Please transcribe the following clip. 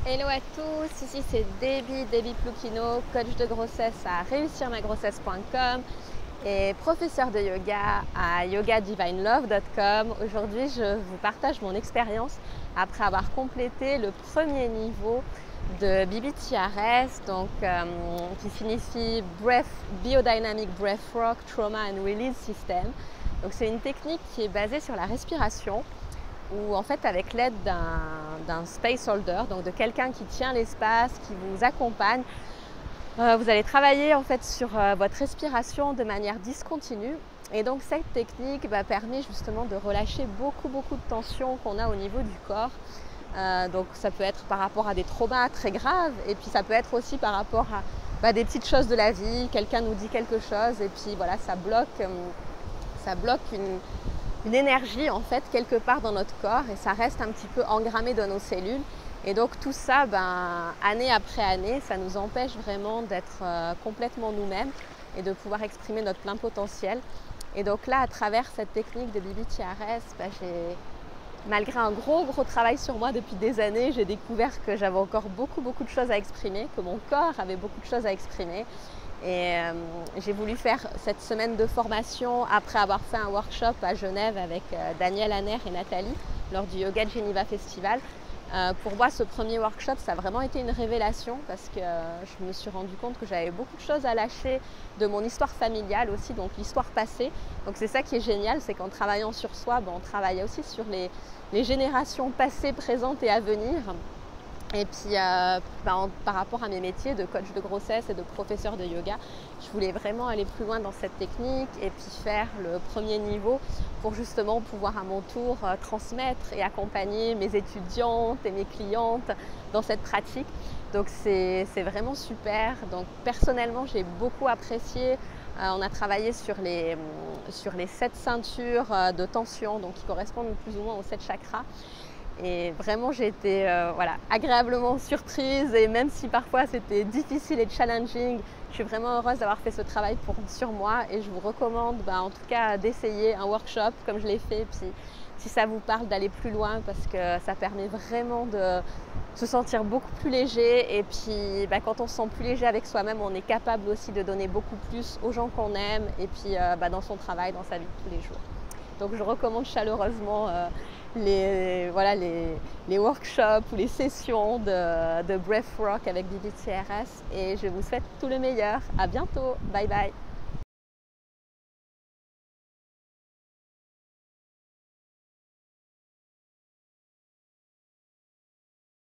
Hello à tous, ici c'est Debbie Ploukino, coach de grossesse à réussirmagrossesse.com et professeur de yoga à yogadivinelove.com. Aujourd'hui, je vous partage mon expérience après avoir complété le premier niveau de BBTRS, qui signifie Biodynamic Breathwork Trauma and Release System. Donc c'est une technique qui est basée sur la respiration, où en fait avec l'aide d'un space holder, donc de quelqu'un qui tient l'espace, qui vous accompagne, vous allez travailler en fait sur votre respiration de manière discontinue. Et donc cette technique permet justement de relâcher beaucoup de tensions qu'on a au niveau du corps. Donc ça peut être par rapport à des traumas très graves, et puis ça peut être aussi par rapport à des petites choses de la vie. Quelqu'un nous dit quelque chose et puis voilà, ça bloque une énergie en fait quelque part dans notre corps, et ça reste un petit peu engrammé dans nos cellules. Et donc tout ça, année après année, ça nous empêche vraiment d'être complètement nous-mêmes et de pouvoir exprimer notre plein potentiel. Et donc là, à travers cette technique de BBTRS, malgré un gros travail sur moi depuis des années, j'ai découvert que j'avais encore beaucoup de choses à exprimer, que mon corps avait beaucoup de choses à exprimer. Et j'ai voulu faire cette semaine de formation après avoir fait un workshop à Genève avec Daniel Hanner et Nathalie lors du Yoga de Geneva Festival. Pour moi, ce premier workshop, ça a vraiment été une révélation, parce que je me suis rendu compte que j'avais beaucoup de choses à lâcher de mon histoire familiale aussi, donc l'histoire passée. Donc c'est ça qui est génial, c'est qu'en travaillant sur soi, on travaille aussi sur les générations passées, présentes et à venir. Et puis par rapport à mes métiers de coach de grossesse et de professeur de yoga, je voulais vraiment aller plus loin dans cette technique et puis faire le premier niveau pour justement pouvoir à mon tour transmettre et accompagner mes étudiantes et mes clientes dans cette pratique. Donc c'est vraiment super. Donc personnellement, j'ai beaucoup apprécié. On a travaillé sur les 7 ceintures de tension, donc qui correspondent plus ou moins aux 7 chakras. Et vraiment, j'ai été agréablement surprise, et même si parfois c'était difficile et challenging, je suis vraiment heureuse d'avoir fait ce travail sur moi, et je vous recommande en tout cas d'essayer un workshop comme je l'ai fait, puis si ça vous parle d'aller plus loin, parce que ça permet vraiment de se sentir beaucoup plus léger. Et puis quand on se sent plus léger avec soi-même, on est capable aussi de donner beaucoup plus aux gens qu'on aime, et puis dans son travail, dans sa vie de tous les jours. Donc je recommande chaleureusement les workshops ou les sessions de breathwork avec BBTRS, et je vous souhaite tout le meilleur. À bientôt, bye bye.